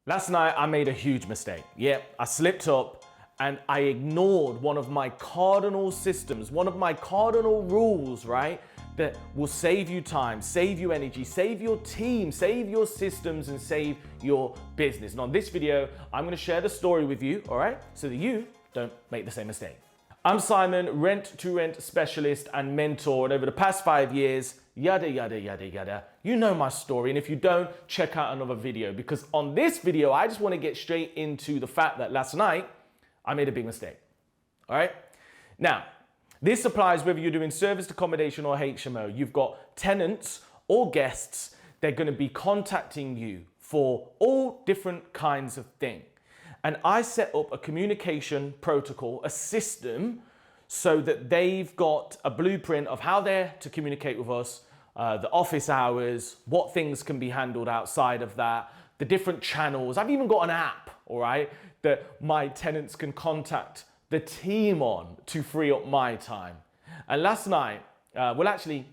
Last night I made a huge mistake. Yep, I slipped up and I ignored one of my cardinal systems, one of my cardinal rules, right? That will save you time, save you energy, save your team, save your systems, and save your business. And on this video, I'm gonna share the story with you, all right? So that you don't make the same mistake. I'm Simon, rent-to-rent specialist and mentor, and over the past 5 years, yada, yada, yada, yada. You know my story, and if you don't, check out another video, because on this video, I just want to get straight into the fact that last night, I made a big mistake, all right? Now, this applies whether you're doing serviced accommodation or HMO. You've got tenants or guests, they're gonna be contacting you for all different kinds of things. And I set up a communication protocol, a system, so that they've got a blueprint of how they're to communicate with us, the office hours, what things can be handled outside of that, the different channels. I've even got an app, all right, that my tenants can contact the team on to free up my time. And last night, well, actually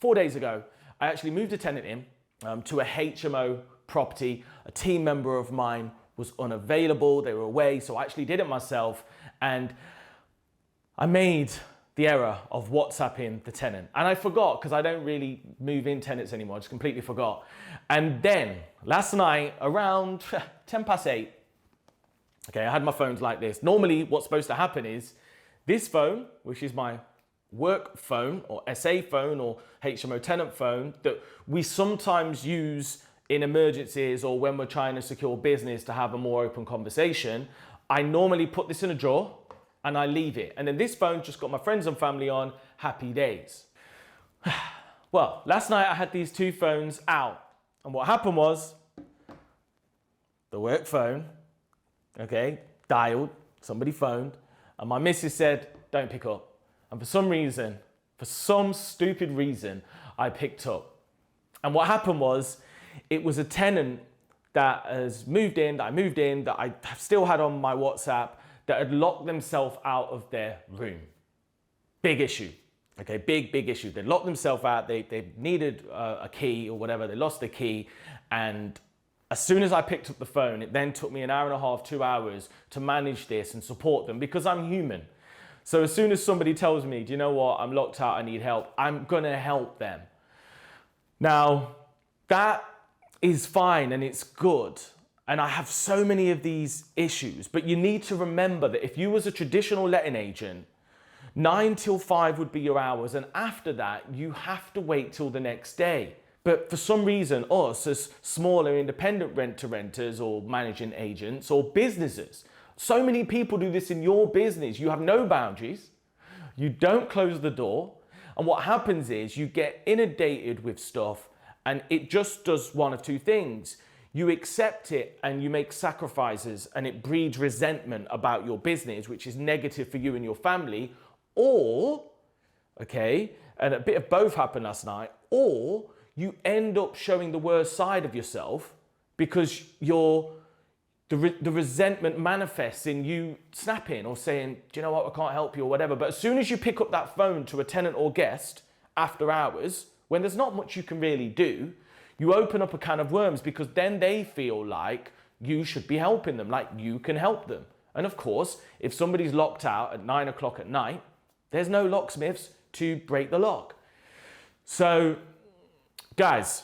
4 days ago, I actually moved a tenant in to a HMO property. A team member of mine was unavailable, they were away, so I actually did it myself, and I made the error of WhatsApping the tenant. And I forgot, because I don't really move in tenants anymore, I just completely forgot. And then, last night, around 8:10, okay, I had my phones like this. Normally, what's supposed to happen is, this phone, which is my work phone, or SA phone, or HMO tenant phone, that we sometimes use in emergencies or when we're trying to secure business to have a more open conversation, I normally put this in a drawer and I leave it. And then this phone just got my friends and family on, happy days. Well, last night I had these two phones out, and what happened was the work phone, okay, dialed, somebody phoned, and my missus said, don't pick up. And for some reason, for some stupid reason, I picked up. And what happened was, it was a tenant that has moved in, that I still had on my WhatsApp, that had locked themselves out of their room. Big issue, okay, big issue. They locked themselves out, they needed a key or whatever, they lost the key, and as soon as I picked up the phone, it then took me an hour and a half, 2 hours to manage this and support them, because I'm human. So as soon as somebody tells me, do you know what, I'm locked out, I need help, I'm gonna help them. Now, that is fine and it's good. And I have so many of these issues, but you need to remember that if you was a traditional letting agent, 9 till 5 would be your hours. And after that, you have to wait till the next day. But for some reason, us as smaller independent rent-to-renters or managing agents or businesses, so many people do this in your business. You have no boundaries. You don't close the door. And what happens is you get inundated with stuff, and it just does one of two things. You accept it and you make sacrifices, and it breeds resentment about your business, which is negative for you and your family. Or, okay, and a bit of both happened last night, or you end up showing the worst side of yourself because the resentment manifests in you snapping or saying, do you know what, I can't help you or whatever. But as soon as you pick up that phone to a tenant or guest after hours, when there's not much you can really do, you open up a can of worms, because then they feel like you should be helping them, like you can help them. And of course, if somebody's locked out at 9 o'clock at night, there's no locksmiths to break the lock. So guys,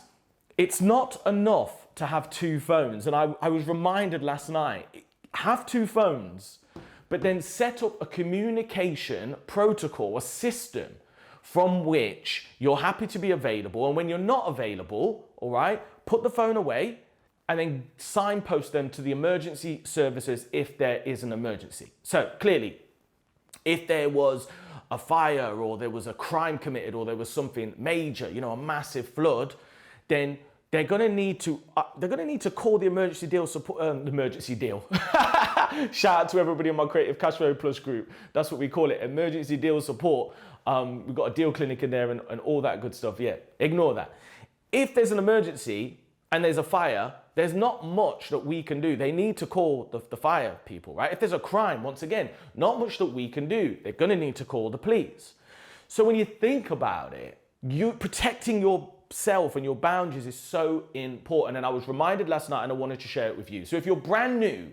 it's not enough to have two phones. And I was reminded last night, have two phones, but then set up a communication protocol, a system from which you're happy to be available. And when you're not available, all right, put the phone away and then signpost them to the emergency services if there is an emergency. So clearly, if there was a fire or there was a crime committed or there was something major, you know, a massive flood, then they're going to need to call the emergency deal support, emergency deal. Shout out to everybody in my Creative Cash Flow Plus group. That's what we call it, emergency deal support. We've got a deal clinic in there and all that good stuff. Yeah, ignore that. If there's an emergency and there's a fire, there's not much that we can do. They need to call the fire people, right? If there's a crime, once again, not much that we can do. They're going to need to call the police. So when you think about it, you protecting your yourself and your boundaries is so important. And I was reminded last night and I wanted to share it with you. So if you're brand new,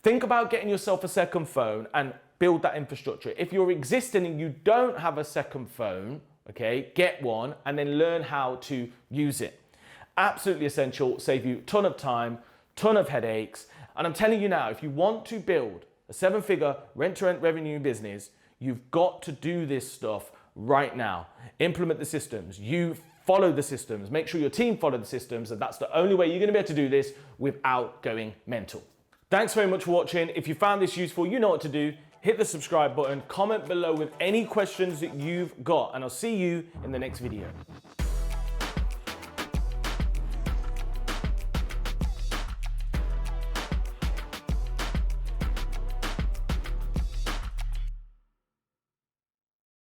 think about getting yourself a second phone and build that infrastructure. If you're existing and you don't have a second phone, okay, get one and then learn how to use it. Absolutely essential, save you a ton of time, ton of headaches. And I'm telling you now, if you want to build a 7-figure rent-to-rent revenue business, you've got to do this stuff right now. Implement the systems. You follow the systems. Make sure your team follow the systems. And that's the only way you're going to be able to do this without going mental. Thanks very much for watching. If you found this useful, you know what to do. Hit the subscribe button, comment below with any questions that you've got, and I'll see you in the next video.